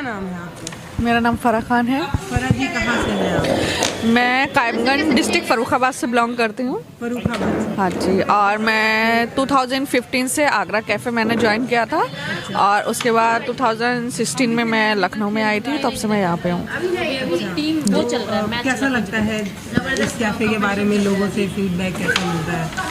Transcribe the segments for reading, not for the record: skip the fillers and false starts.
नाम है आपका? मेरा नाम फराह खान है। फराह जी, कहाँ से हैं आप? मैं कायमगंज डिस्ट्रिक्ट फर्रुखाबाद से बिलोंग करती हूँ। फर्रुखाबाद से। हाँ जी, और मैं 2015 से आगरा कैफ़े मैंने ज्वाइन किया था। और उसके बाद 2016 में मैं लखनऊ में आई थी, तब से मैं यहाँ पे हूँ। कैसा लगता है इस कैफ़े के बारे में, लोगों से फीडबैक कैसा मिलता है?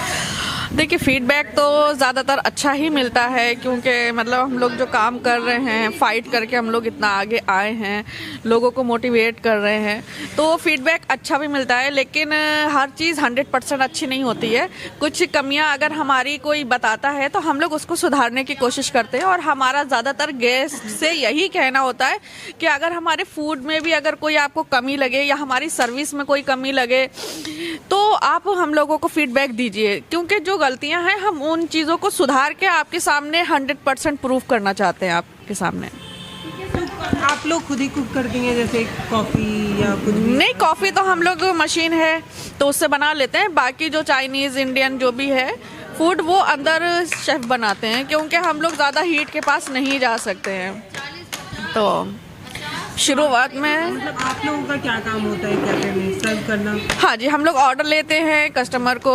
देखिए, फीडबैक तो ज़्यादातर अच्छा ही मिलता है, क्योंकि मतलब हम लोग जो काम कर रहे हैं, फाइट करके हम लोग इतना आगे आए हैं, लोगों को मोटिवेट कर रहे हैं, तो फीडबैक अच्छा भी मिलता है। लेकिन हर चीज़ 100% अच्छी नहीं होती है। कुछ कमियां अगर हमारी कोई बताता है तो हम लोग उसको सुधारने की कोशिश करते हैं। और हमारा ज़्यादातर गेस्ट से यही कहना होता है कि अगर हमारे फूड में भी अगर कोई आपको कमी लगे या हमारी सर्विस में कोई कमी लगे तो आप हम लोगों को फीडबैक दीजिए, क्योंकि जो गलतियां हैं हम उन चीज़ों को सुधार के आपके सामने 100% प्रूफ करना चाहते हैं आपके सामने। आप लोग खुद ही कुक करती हैं, जैसे कॉफ़ी या कुछ भी? नहीं, कॉफ़ी तो हम लोग मशीन है तो उससे बना लेते हैं। बाकी जो चाइनीज़ इंडियन जो भी है फूड, वो अंदर शेफ़ बनाते हैं, क्योंकि हम लोग ज़्यादा हीट के पास नहीं जा सकते हैं। तो शुरुआत में मतलब आप लोगों का क्या काम होता है कैफे में? सर्व करना? हाँ जी, हम लोग ऑर्डर लेते हैं कस्टमर को।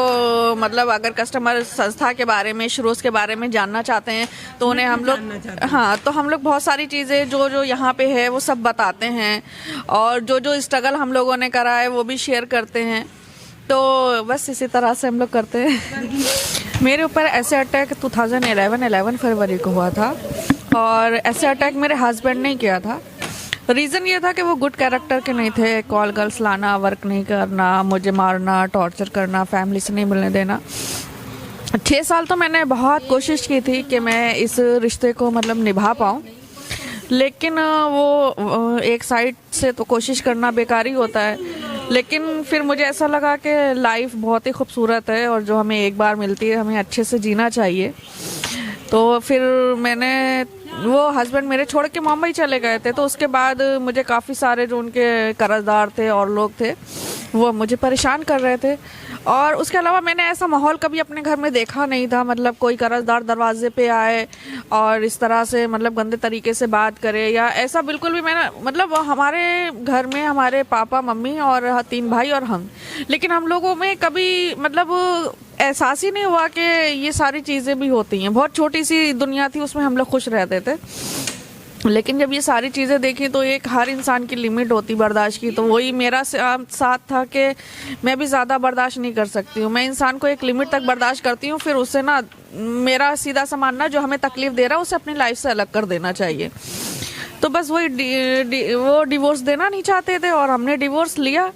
मतलब अगर कस्टमर संस्था के बारे में, शुरोज़ के बारे में जानना चाहते हैं तो उन्हें हम लोग, हाँ, तो हम लोग बहुत सारी चीज़ें जो जो यहाँ पे है वो सब बताते हैं। और जो जो स्ट्रगल हम लोगों ने करा है वो भी शेयर करते हैं। तो बस इसी तरह से हम लोग करते हैं। मेरे ऊपर ऐसे अटैक 2011 फरवरी को हुआ था, और ऐसे अटैक मेरे हस्बैंड ने किया था। रीज़न ये था कि वो गुड कैरेक्टर के नहीं थे। कॉल गर्ल्स लाना, वर्क नहीं करना, मुझे मारना, टॉर्चर करना, फैमिली से नहीं मिलने देना। 6 साल तो मैंने बहुत कोशिश की थी कि मैं इस रिश्ते को मतलब निभा पाऊँ, लेकिन वो एक साइड से तो कोशिश करना बेकार ही होता है। लेकिन फिर मुझे ऐसा लगा कि लाइफ बहुत ही खूबसूरत है और जो हमें एक बार मिलती है हमें अच्छे से जीना चाहिए। तो फिर मैंने, वो हस्बैंड मेरे छोड़ के मुंबई चले गए थे, तो उसके बाद मुझे काफ़ी सारे जो उनके कर्जदार थे और लोग थे वो मुझे परेशान कर रहे थे। और उसके अलावा मैंने ऐसा माहौल कभी अपने घर में देखा नहीं था। मतलब कोई कर्जदार दरवाजे पे आए और इस तरह से मतलब गंदे तरीके से बात करे या ऐसा बिल्कुल भी मैंने, मतलब हमारे घर में हमारे पापा, मम्मी और 3 भाई और हम, लेकिन हम लोगों में कभी मतलब एहसास ही नहीं हुआ कि ये सारी चीज़ें भी होती हैं। बहुत छोटी सी दुनिया थी, उसमें हम लोग खुश रहते थे। लेकिन जब ये सारी चीज़ें देखी तो एक हर इंसान की लिमिट होती बर्दाश्त की। तो वही मेरा साथ था कि मैं भी ज़्यादा बर्दाश्त नहीं कर सकती हूँ। मैं इंसान को एक लिमिट तक बर्दाश्त करती हूँ, फिर उससे ना, मेरा सीधा सा मानना, जो हमें तकलीफ़ दे रहा है उसे अपनी लाइफ से अलग कर देना चाहिए। तो बस वही वो डिवोर्स देना नहीं चाहते थे और हमने डिवोर्स लिया।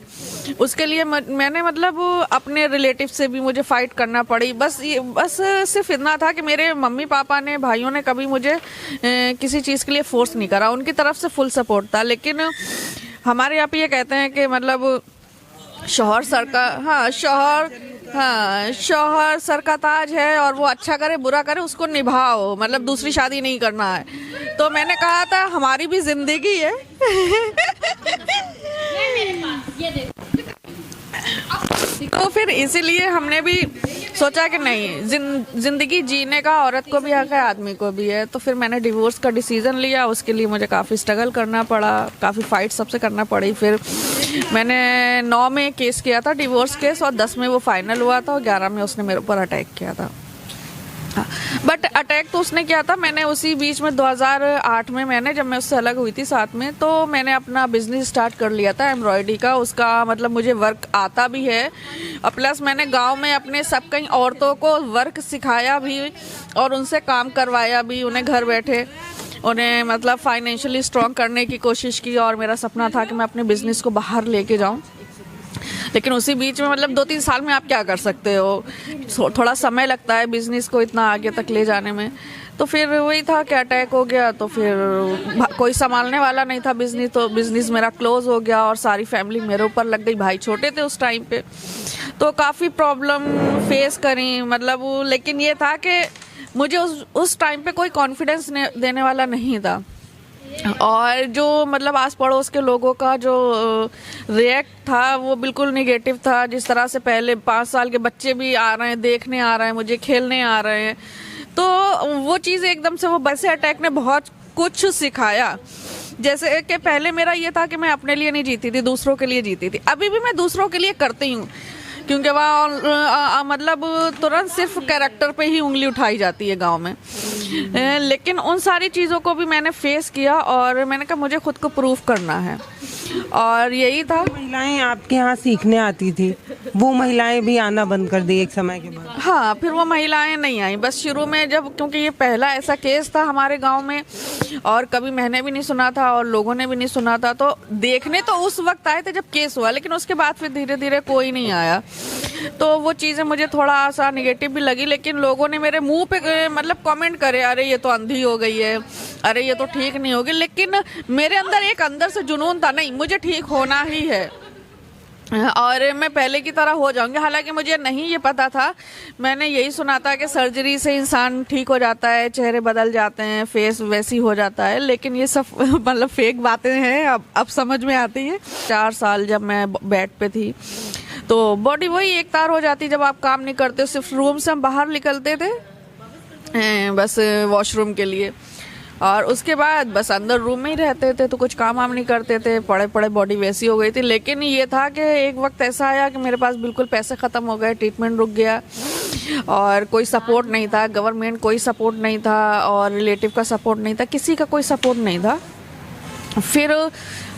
उसके लिए मैंने मतलब अपने रिलेटिव से भी मुझे फ़ाइट करना पड़ी। बस सिर्फ इतना था कि मेरे मम्मी पापा ने, भाइयों ने कभी मुझे किसी चीज़ के लिए फोर्स नहीं करा। उनकी तरफ से फुल सपोर्ट था। लेकिन हमारे यहाँ पे ये कहते हैं कि मतलब शौहर सर का, शौहर सर का ताज है और वो अच्छा करे बुरा करे उसको निभाओ, मतलब दूसरी शादी नहीं करना है। तो मैंने कहा था हमारी भी जिंदगी है। तो फिर इसीलिए हमने भी सोचा कि नहीं, जिंदगी जीने का औरत को भी हक है, आदमी को भी है। तो फिर मैंने डिवोर्स का डिसीज़न लिया। उसके लिए मुझे काफ़ी स्ट्रगल करना पड़ा, काफ़ी फाइट सबसे करना पड़ी। फिर मैंने 9 में केस किया था, डिवोर्स केस, और 10 में वो फाइनल हुआ था और 11 में उसने मेरे ऊपर अटैक किया था। बट अटैक तो उसने किया था, मैंने उसी बीच में 2008 में मैंने, जब मैं उससे अलग हुई थी साथ में, तो मैंने अपना बिजनेस स्टार्ट कर लिया था एम्ब्रॉयडरी का। उसका मतलब मुझे वर्क आता भी है, और प्लस मैंने गांव में अपने सब कई औरतों को वर्क सिखाया भी और उनसे काम करवाया भी, उन्हें घर बैठे उन्हें मतलब फाइनेंशियली स्ट्रॉन्ग करने की कोशिश की। और मेरा सपना था कि मैं अपने बिजनेस को बाहर लेके जाऊँ। लेकिन उसी बीच में मतलब 2-3 साल में आप क्या कर सकते हो, थोड़ा समय लगता है बिजनेस को इतना आगे तक ले जाने में। तो फिर वही था कि अटैक हो गया, तो फिर कोई संभालने वाला नहीं था बिजनेस, तो बिजनेस मेरा क्लोज हो गया और सारी फैमिली मेरे ऊपर लग गई। भाई छोटे थे उस टाइम पे, तो काफ़ी प्रॉब्लम फेस करी मतलब। लेकिन ये था कि मुझे उस टाइम पे कोई कॉन्फिडेंस देने वाला नहीं था। और जो मतलब आस पड़ोस के लोगों का जो रिएक्ट था वो बिल्कुल निगेटिव था। जिस तरह से पहले 5 साल के बच्चे भी आ रहे हैं, देखने आ रहे हैं, मुझे खेलने आ रहे हैं, तो वो चीज़ एकदम से, वो बस अटैक ने बहुत कुछ सिखाया। जैसे कि पहले मेरा ये था कि मैं अपने लिए नहीं जीती थी, दूसरों के लिए जीती थी। अभी भी मैं दूसरों के लिए करती हूँ, क्योंकि वहाँ मतलब तुरंत सिर्फ कैरेक्टर पे ही उंगली उठाई जाती है गांव में। लेकिन उन सारी चीज़ों को भी मैंने फेस किया और मैंने कहा मुझे खुद को प्रूव करना है, और यही था। महिलाएं आपके यहाँ सीखने आती थी, वो महिलाएं भी आना बंद कर दी एक समय के बाद? हाँ, फिर वो महिलाएं नहीं आई। बस शुरू में जब, क्योंकि ये पहला ऐसा केस था हमारे गांव में और कभी मैंने भी नहीं सुना था और लोगों ने भी नहीं सुना था, तो देखने तो उस वक्त आए थे जब केस हुआ, लेकिन उसके बाद फिर धीरे धीरे कोई नहीं आया। तो वो चीज़ें मुझे थोड़ा सा निगेटिव भी लगी, लेकिन लोगों ने मेरे मुंह पे मतलब कमेंट करे, अरे ये तो अंधी हो गई है, अरे ये तो ठीक नहीं होगी। लेकिन मेरे अंदर एक अंदर से जुनून था, नहीं मुझे ठीक होना ही है और मैं पहले की तरह हो जाऊंगी। हालांकि मुझे नहीं ये पता था, मैंने यही सुना था कि सर्जरी से इंसान ठीक हो जाता है, चेहरे बदल जाते हैं, फेस वैसी हो जाता है, लेकिन ये सब मतलब फेक बातें हैं। अब समझ में आती है। 4 साल जब मैं बेड पे थी तो बॉडी वही एक तार हो जाती जब आप काम नहीं करते। सिर्फ रूम से हम बाहर निकलते थे बस वॉशरूम के लिए, और उसके बाद बस अंदर रूम में ही रहते थे, तो कुछ काम वाम नहीं करते थे, पड़े पड़े बॉडी वैसी हो गई थी। लेकिन ये था कि एक वक्त ऐसा आया कि मेरे पास बिल्कुल पैसे ख़त्म हो गए, ट्रीटमेंट रुक गया और कोई सपोर्ट नहीं था, गवर्नमेंट कोई सपोर्ट नहीं था और रिलेटिव का सपोर्ट नहीं था, किसी का कोई सपोर्ट नहीं था। फिर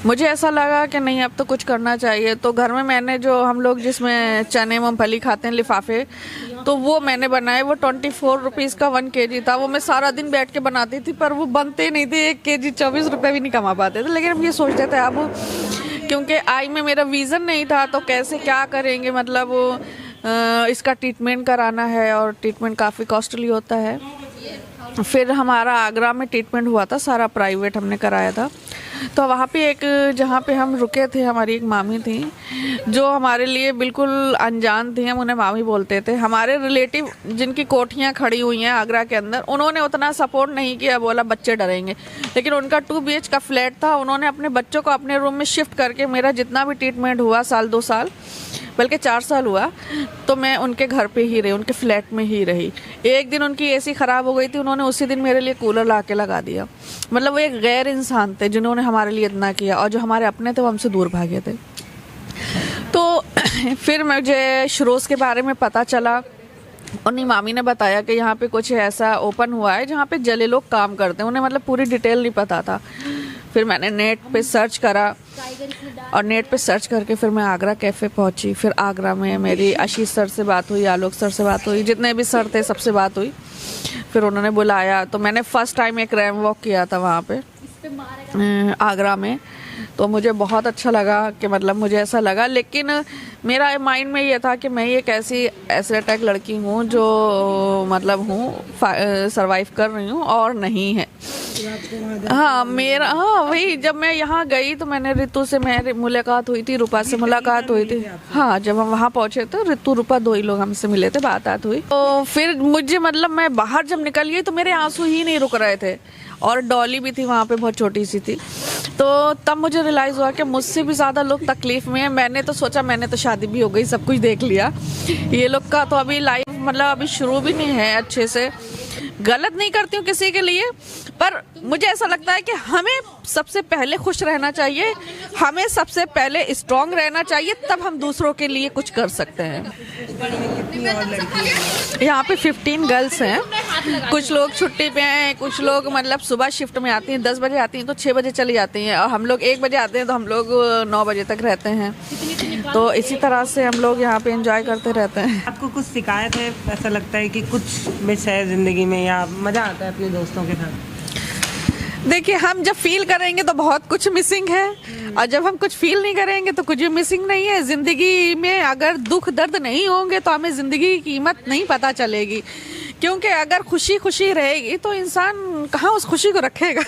मुझे ऐसा लगा कि नहीं अब तो कुछ करना चाहिए। तो घर में मैंने जो हम लोग जिसमें चने मूंगफली खाते हैं लिफाफे, तो वो मैंने बनाए। वो 24 रुपीज़ का 1 kg था। वो मैं सारा दिन बैठ के बनाती थी, पर वो बनते नहीं थे। 1 kg 24 रुपये भी नहीं कमा पाते थे। लेकिन हम ये सोचते थे अब, क्योंकि आई में मेरा विज़न नहीं था, तो कैसे क्या करेंगे, मतलब इसका ट्रीटमेंट कराना है और ट्रीटमेंट काफ़ी कॉस्टली होता है। फिर हमारा आगरा में ट्रीटमेंट हुआ था, सारा प्राइवेट हमने कराया था। तो वहाँ पे एक, जहाँ पे हम रुके थे, हमारी एक मामी थी जो हमारे लिए बिल्कुल अनजान थी, हम उन्हें मामी बोलते थे। हमारे रिलेटिव जिनकी कोठियाँ खड़ी हुई हैं आगरा के अंदर, उन्होंने उतना सपोर्ट नहीं किया, बोला बच्चे डरेंगे। लेकिन उनका 2 BH का फ्लैट था, उन्होंने अपने बच्चों को अपने रूम में शिफ्ट करके, मेरा जितना भी ट्रीटमेंट हुआ, 1-2 साल बल्कि 4 साल हुआ, तो मैं उनके घर पे ही रही, उनके फ्लैट में ही रही। एक दिन उनकी एसी ख़राब हो गई थी, उन्होंने उसी दिन मेरे लिए कूलर ला के लगा दिया। मतलब वो एक गैर इंसान थे जिन्होंने हमारे लिए इतना किया, और जो हमारे अपने थे वो हमसे दूर भागे थे। तो फिर मुझे शुरोज़ के बारे में पता चला, उन्हीं मामी ने बताया कि यहाँ पे कुछ ऐसा ओपन हुआ है जहाँ पे जले लोग काम करते हैं। उन्हें मतलब पूरी डिटेल नहीं पता था। फिर मैंने नेट पे सर्च करा और नेट पे सर्च करके फिर मैं आगरा कैफ़े पहुँची। फिर आगरा में मेरी आशीष सर से बात हुई, आलोक सर से बात हुई, जितने भी सर थे सबसे बात हुई। फिर उन्होंने बुलाया, तो मैंने फ़र्स्ट टाइम एक रैम वॉक किया था वहाँ पे आगरा में। तो मुझे बहुत अच्छा लगा कि मतलब मुझे ऐसा लगा, लेकिन मेरा माइंड में ये था कि मैं एक ऐसी एथलेटिक लड़की हूँ जो मतलब सर्वाइव कर रही हूँ और नहीं है। हाँ वही, जब मैं यहाँ गई तो मैंने रितु से मेरी मुलाकात हुई थी, रूपा से मुलाकात हुई थी। हाँ, जब हम वहाँ पहुँचे तो रितु रूपा 2 ही लोग हमसे मिले थे, बात हुई। तो फिर मुझे मतलब मैं बाहर जब निकल गई तो मेरे आंसू ही नहीं रुक रहे थे, और डॉली भी थी वहाँ पे, बहुत छोटी सी थी। तो तब मुझे रियलाइज़ हुआ कि मुझसे भी ज़्यादा लोग तकलीफ़ में हैं। मैंने तो सोचा, मैंने तो शादी भी हो गई, सब कुछ देख लिया, ये लोग का तो अभी लाइफ मतलब अभी शुरू भी नहीं है अच्छे से। गलत नहीं करती हूँ किसी के लिए, पर मुझे ऐसा लगता है कि हमें सबसे पहले खुश रहना चाहिए, हमें सबसे पहले स्ट्रॉन्ग रहना चाहिए, तब हम दूसरों के लिए कुछ कर सकते हैं। यहाँ पे 15 गर्ल्स हैं। कुछ लोग छुट्टी पे हैं, कुछ लोग मतलब सुबह शिफ्ट में आती हैं, 10 बजे आती हैं तो 6 बजे चली जाती हैं, और हम लोग 1 बजे आते हैं तो हम लोग 9 बजे तक रहते हैं। तो इसी तरह से हम लोग यहाँ पे एंजॉय करते रहते हैं। आपको कुछ शिकायत है, ऐसा लगता है कि कुछ मिस है ज़िंदगी में, या मज़ा आता है अपने दोस्तों के साथ? देखिए, हम जब फील करेंगे तो बहुत कुछ मिसिंग है, और जब हम कुछ फील नहीं करेंगे तो कुछ भी मिसिंग नहीं है। ज़िंदगी में अगर दुख दर्द नहीं होंगे तो हमें ज़िंदगी की कीमत नहीं पता चलेगी, क्योंकि अगर खुशी खुशी रहेगी तो इंसान कहाँ उस खुशी को रखेगा।